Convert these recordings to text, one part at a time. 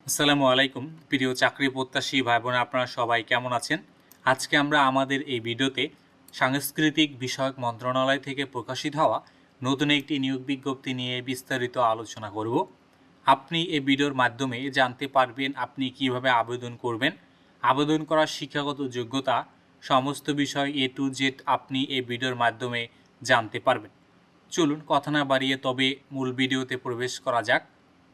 আসসালামু আলাইকুম প্রিয় চাকরি প্রত্যাশী ভাই বোন, আপনারা সবাই কেমন আছেন? আজকে আমরা আমাদের এই ভিডিওতে সাংস্কৃতিক বিষয়ক মন্ত্রণালয় থেকে প্রকাশিত হওয়া নতুন একটি নিয়োগ বিজ্ঞপ্তি নিয়ে বিস্তারিত আলোচনা করব। আপনি এই ভিডিওর মাধ্যমে জানতে পারবেন আপনি কিভাবে আবেদন করবেন, আবেদন করার শিক্ষাগত যোগ্যতা, সমস্ত বিষয় A to Z আপনি এই ভিডিওর মাধ্যমে জানতে পারবেন। চলুন কথা না বাড়িয়ে তবে মূল ভিডিওতে প্রবেশ করা যাক।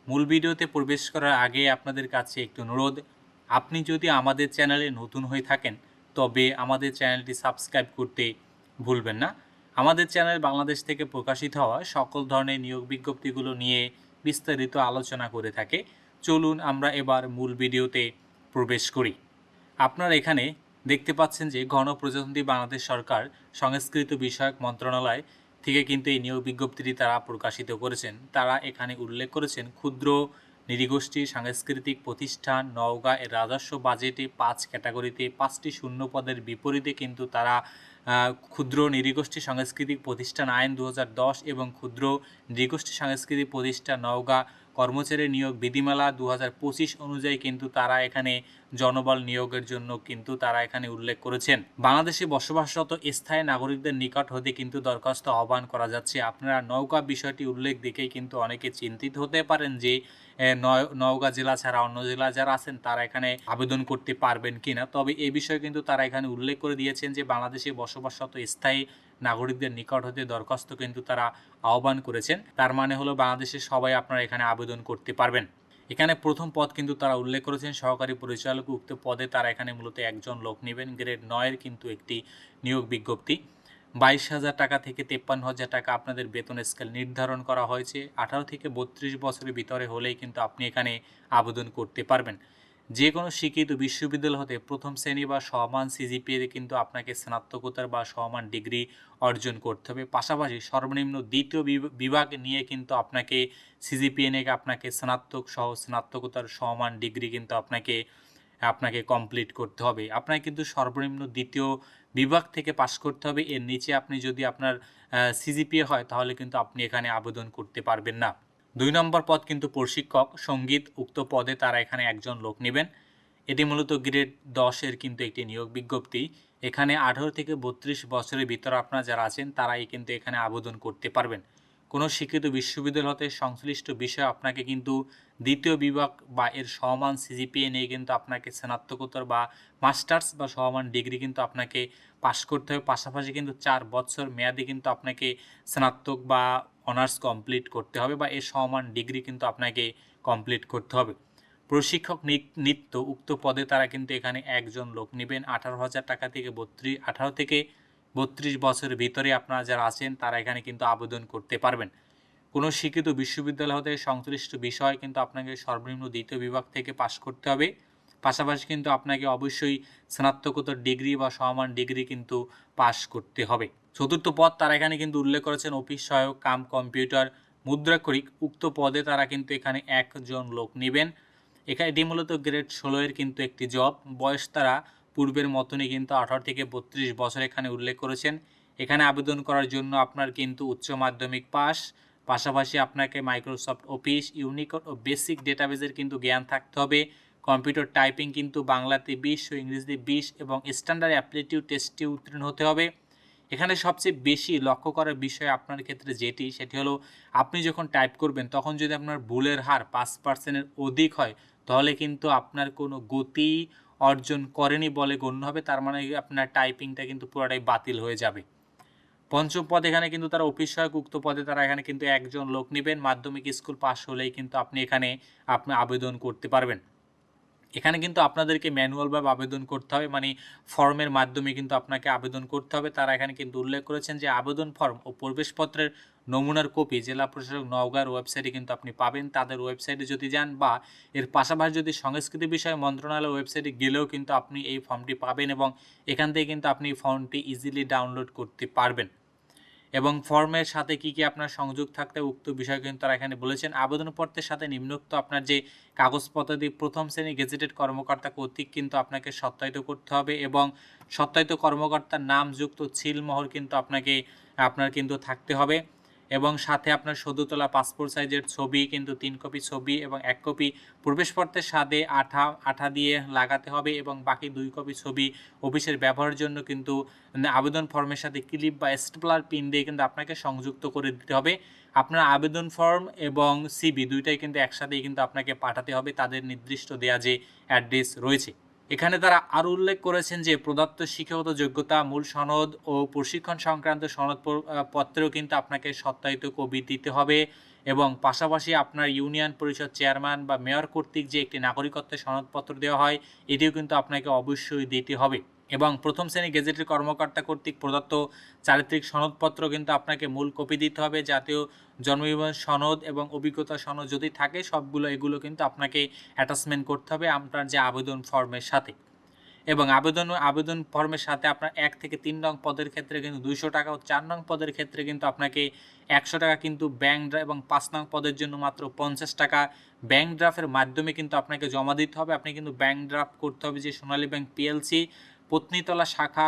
মূল ভিডিওতে প্রবেশ করার আগে আপনাদের কাছে একটু অনুরোধ, আপনি যদি আমাদের চ্যানেলে নতুন হয়ে থাকেন তবে আমাদের চ্যানেলটি সাবস্ক্রাইব করতে ভুলবেন না। আমাদের চ্যানেল বাংলাদেশ থেকে প্রকাশিত হওয়া সকল ধরনের নিয়োগ বিজ্ঞপ্তিগুলো নিয়ে বিস্তারিত আলোচনা করে থাকে। চলুন আমরা এবার মূল ভিডিওতে প্রবেশ করি। আপনারা এখানে দেখতে পাচ্ছেন যে গণপ্রজাতন্ত্রী বাংলাদেশ সরকার সংস্কৃতি বিষয়ক মন্ত্রণালয় থেকে কিন্তু এই নিয়োগ বিজ্ঞপ্তিটি তারা প্রকাশিত করেছেন। তারা এখানে উল্লেখ করেছেন ক্ষুদ্র নৃগোষ্ঠী সাংস্কৃতিক প্রতিষ্ঠান নওগাঁ এর রাজস্ব বাজেটে 5 ক্যাটাগরিতে 5টি শূন্য পদের বিপরীতে কিন্তু তারা ক্ষুদ্র নৃগোষ্ঠী সাংস্কৃতিক প্রতিষ্ঠান আইন 2010 এবং ক্ষুদ্র নৃগোষ্ঠী সাংস্কৃতিক প্রতিষ্ঠান নওগাঁ কর্মচারী নিয়োগ বিধিমালা 2025 অনুযায়ী কিন্তু তারা এখানে জনবল নিয়োগের জন্য কিন্তু তারা এখানে উল্লেখ করেছেন। বাংলাদেশে বসবাসরত স্থায়ী নাগরিকদের নিকট হতে কিন্তু দরখাস্ত আহ্বান করা যাচ্ছে। আপনারা নওগাঁ বিষয়টি উল্লেখ দেখেই কিন্তু অনেকে চিন্তিত হতে পারেন যে নওগাঁ জেলা ছাড়া অন্য জেলা যারা আছেন তারা এখানে আবেদন করতে পারবেন কিনা। তবে এই বিষয়ে কিন্তু তারা এখানে উল্লেখ করে দিয়েছেন যে বাংলাদেশে বসবাসরত স্থায়ী নাগরিকদের নিকট হতে দরখাস্ত কিন্তু তারা আহ্বান করেছেন। তার মানে হলো বাংলাদেশের সবাই আপনারা এখানে আবেদন করতে পারবেন। এখানে প্রথম পদ কিন্তু তারা উল্লেখ করেছেন সহকারী পরিচালক। উক্ত পদে তারা এখানে মূলত একজন লোক নেবেন। গ্রেড 9-এর কিন্তু একটি নিয়োগ বিজ্ঞপ্তি। 22,000 টাকা থেকে 53,000 টাকা আপনাদের বেতন স্কেল নির্ধারণ করা হয়েছে। 18 থেকে 32 বছরের ভিতরে হলেই কিন্তু আপনি এখানে আবেদন করতে পারবেন। যে কোনো শিক্ষিত বিশ্ববিদ্যালয় হতে প্রথম শ্রেণী বা সমান সিজিপিএ কিন্তু আপনাকে স্নাতকোত্তর বা সমান ডিগ্রি অর্জন করতে হবে। পাশাপাশি সর্বনিম্ন দ্বিতীয় বিভাগ নিয়ে কিন্তু আপনাকে সিজিপিএ নিয়ে আপনাকে স্নাতক সহ স্নাতকোত্তর সমান ডিগ্রি কিন্তু আপনাকে কমপ্লিট করতে হবে। আপনাকে কিন্তু সর্বনিম্ন দ্বিতীয় বিভাগ থেকে পাশ করতে হবে। এর নিচে আপনি যদি আপনার সিজিপিএ হয় তাহলে কিন্তু আপনি এখানে আবেদন করতে পারবেন না। 2 নম্বর পদ কিন্তু প্রশিক্ষক সঙ্গীত। উক্ত পদে তারা এখানে একজন লোক নেবেন। এটি মূলত গ্রেড 10-এর কিন্তু একটি নিয়োগ বিজ্ঞপ্তি। এখানে 18 থেকে 32 বছরের ভিতরে আপনারা যারা আছেন তারাই কিন্তু এখানে আবেদন করতে পারবেন। কোনো শিক্ষিত বিশ্ববিদ্যালয় হতে সংশ্লিষ্ট বিষয়ে আপনাকে কিন্তু দ্বিতীয় বিভাগ বা এর সমান সিজিপিএ নিয়ে কিন্তু আপনাকে স্নাতকোত্তর বা মাস্টার্স বা সমান ডিগ্রি কিন্তু আপনাকে পাশ করতে হবে। পাশাপাশি কিন্তু 4 বছর মেয়াদে কিন্তু আপনাকে স্নাতক বা অনার্স কমপ্লিট করতে হবে বা এর সমান ডিগ্রি কিন্তু আপনাকে কমপ্লিট করতে হবে। প্রশিক্ষক নিত্য উক্ত পদে তারা কিন্তু এখানে একজন লোক নেবেন। 18,000 টাকা থেকে 18 থেকে 32 বছরের ভিতরে আপনারা যারা আছেন তারা এখানে কিন্তু আবেদন করতে পারবেন। কোনো শিক্ষিত বিশ্ববিদ্যালয় হতে সংশ্লিষ্ট বিষয় কিন্তু আপনাকে সর্বনিম্ন দ্বিতীয় বিভাগ থেকে পাশ করতে হবে। পাশাপাশি কিন্তু আপনাকে অবশ্যই স্নাতকোত্তর ডিগ্রি বা সমান ডিগ্রি কিন্তু পাশ করতে হবে। চতুর্থ পদ তারা এখানে কিন্তু উল্লেখ করেছেন অফিস সহায়ক কাম কম্পিউটার মুদ্রাক্ষরিক। উক্ত পদে তারা কিন্তু এখানে একজন লোক নেবেন। এখানে এটি মূলত গ্রেড 16-এর কিন্তু একটি জব। বয়স তারা পূর্বের মতনই কিন্তু 18 থেকে 32 বছর এখানে উল্লেখ করেছেন। এখানে আবেদন করার জন্য আপনার কিন্তু উচ্চ মাধ্যমিক পাস, পাশাপাশি আপনাকে মাইক্রোসফট অফিস, ইউনিকোড ও বেসিক ডেটাবেজের কিন্তু জ্ঞান থাকতে হবে। কম্পিউটার টাইপিং কিন্তু বাংলাতে 20 ও ইংরেজিতে 20 এবং স্ট্যান্ডার্ড অ্যাপটিটিউড টেস্টে উত্তীর্ণ হতে হবে। এখানে সবচেয়ে বেশি লক্ষ্য করার বিষয় আপনার ক্ষেত্রে সেটি হলো আপনি যখন টাইপ করবেন তখন যদি আপনার ভুলের হার 5%-এর অধিক হয় তাহলে কিন্তু আপনার কোনো গতি অর্জন করেনি বলে গণ্য হবে। তার মানে আপনার টাইপিংটা কিন্তু পুরোটাই বাতিল হয়ে যাবে। পঞ্চম পদ এখানে কিন্তু তারা অফিস সহায়ক। উক্ত পদে তারা এখানে কিন্তু একজন লোক নেবেন। মাধ্যমিক স্কুল পাস হলেই কিন্তু আপনি এখানে আবেদন করতে পারবেন। এখানে কিন্তু আপনাদেরকে ম্যানুয়ালভাবে আবেদন করতে হবে, মানে ফর্মের মাধ্যমে কিন্তু আপনাকে আবেদন করতে হবে। তারা এখানে কিন্তু উল্লেখ করেছেন যে আবেদন ফর্ম ও প্রবেশপত্রের নমুনার কপি জেলা প্রশাসক নওগাঁর ওয়েবসাইটে কিন্তু আপনি পাবেন। তাদের ওয়েবসাইটে যদি যান বা এর পাশাপাশি যদি সংস্কৃতি বিষয় মন্ত্রণালয়ের ওয়েবসাইটে গেলেও কিন্তু আপনি এই ফর্মটি পাবেন এবং এখান থেকে কিন্তু আপনি ফর্মটি ইজিলি ডাউনলোড করতে পারবেন। এবং ফর্মের সাথে কি আপনার সংযোগ থাকতে উক্ত বিষয় কিন্তু তারা এখানে বলেছেন। আবেদনপত্রের সাথে নিম্নোক্ত আপনার যে কাগজপত্র দিয়ে প্রথম শ্রেণী গেজেটেড কর্মকর্তা কর্তৃক কিন্তু আপনাকে সত্যায়িত করতে হবে এবং সত্যায়িত কর্মকর্তার নাম যুক্ত সিলমোহর কিন্তু আপনার কিন্তু থাকতে হবে। এবং সাথে আপনার সদ্য তোলা পাসপোর্ট সাইজের ছবি, কিন্তু 3 কপি ছবি এবং 1 কপি প্রবেশপত্রের সাথে আঠা দিয়ে লাগাতে হবে এবং বাকি 2 কপি ছবি অফিসের ব্যবহারের জন্য কিন্তু আবেদন ফর্মের সাথে ক্লিপ বা স্টেপলার পিন দিয়ে কিন্তু আপনাকে সংযুক্ত করে দিতে হবে। আপনার আবেদন ফর্ম এবং সিভি দুইটাই কিন্তু একসাথেই কিন্তু আপনাকে পাঠাতে হবে তাদের নির্দিষ্ট দেয়া যে অ্যাড্রেস রয়েছে। এখানে তারা আরও উল্লেখ করেছেন যে প্রদত্ত শিক্ষাগত যোগ্যতা, মূল সনদ ও প্রশিক্ষণ সংক্রান্ত সনদপত্রেও কিন্তু আপনাকে সত্যায়িত কপি দিতে হবে এবং পাশাপাশি আপনার ইউনিয়ন পরিষদ চেয়ারম্যান বা মেয়র কর্তৃক যে একটি নাগরিকত্বের সনদপত্র দেওয়া হয় এটিও কিন্তু আপনাকে অবশ্যই দিতে হবে এবং প্রথম শ্রেণী গেজেটের কর্মকর্তা কর্তৃক প্রদত্ত চারিত্রিক সনদপত্র কিন্তু আপনাকে মূল কপি দিতে হবে। জাতীয় জন্মনিবন্ধন সনদ এবং অভিজ্ঞতা সনদ যদি থাকে এগুলো কিন্তু আপনাকে অ্যাটাচমেন্ট করতে হবে আপনার যে আবেদন ফর্মের সাথে এবং আবেদন ফর্মের সাথে আপনার 1 থেকে 3 নং পদের ক্ষেত্রে কিন্তু 200 টাকা ও 4 নং পদের ক্ষেত্রে কিন্তু আপনাকে 100 টাকা কিন্তু ব্যাংক ড্রাফট এবং 5 নং পদের জন্য মাত্র 50 টাকা ব্যাংক ড্রাফটের মাধ্যমে কিন্তু আপনাকে জমা দিতে হবে। আপনি কিন্তু ব্যাংক ড্রাফট করতে হবে যে সোনালী ব্যাংক পিএলসি পত্নীতলা শাখা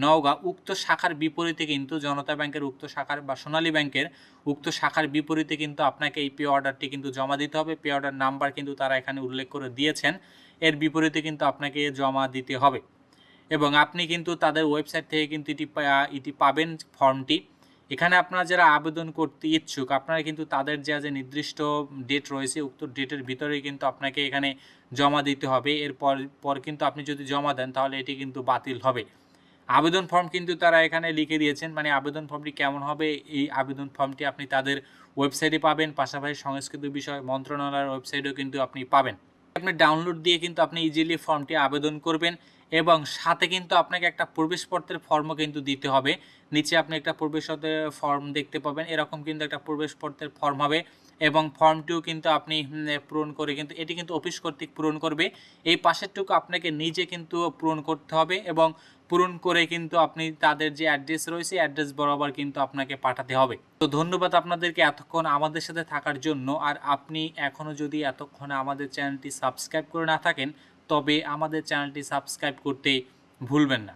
নওগাঁ উক্ত শাখার বিপরীতে কিন্তু জনতা ব্যাংকের উক্ত শাখার বা সোনালী ব্যাংকের উক্ত শাখার বিপরীতে কিন্তু আপনাকে এই পে অর্ডারটি কিন্তু জমা দিতে হবে। পে অর্ডার নাম্বার কিন্তু তারা এখানে উল্লেখ করে দিয়েছেন, এর বিপরীতে কিন্তু আপনাকে জমা দিতে হবে এবং আপনি কিন্তু তাদের ওয়েবসাইট থেকে কিন্তু এটি পাবেন ফর্মটি। এখানে আপনারা যারা আবেদন করতে ইচ্ছুক আপনারা কিন্তু তাদের যে নির্দিষ্ট ডেট রয়েছে উক্ত ডেটের ভিতরেই কিন্তু আপনাকে এখানে জমা দিতে হবে। এরপর কিন্তু আপনি যদি জমা দেন তাহলে এটি কিন্তু বাতিল হবে। আবেদন ফর্ম কিন্তু তারা এখানে লিখে দিয়েছেন, মানে আবেদন ফর্মটি কেমন হবে এই আবেদন ফর্মটি আপনি তাদের ওয়েবসাইটে পাবেন, পাশাপাশি সংস্কৃতি বিষয় মন্ত্রণালয়ের ওয়েবসাইটেও কিন্তু আপনি পাবেন। আপনি ডাউনলোড দিয়ে কিন্তু আপনি ইজিলি ফর্মটি আবেদন করবেন এবং সাথে কিন্তু আপনাকে একটা প্রবেশপত্রের ফর্মও কিন্তু দিতে হবে। নিচে আপনি একটা প্রবেশপত্রের ফর্ম দেখতে পাবেন, এরকম কিন্তু একটা প্রবেশপত্রের ফর্ম হবে এবং ফর্মটিও কিন্তু আপনি পূরণ করে কিন্তু এটি কিন্তু অফিস কর্তৃক পূরণ করবে। এই পাশেরটুকু আপনাকে নিজে কিন্তু পূরণ করতে হবে এবং পূরণ করে কিন্তু আপনি তাদের যে অ্যাড্রেস রয়েছে অ্যাড্রেস বরাবর কিন্তু আপনাকে পাঠাতে হবে। তো ধন্যবাদ আপনাদেরকে এতক্ষণ আমাদের সাথে থাকার জন্য। আর আপনি এখনও যদি এতক্ষণে আমাদের চ্যানেলটি সাবস্ক্রাইব করে না থাকেন তবে আমাদের চ্যানেলটি সাবস্ক্রাইব করতে ভুলবেন না।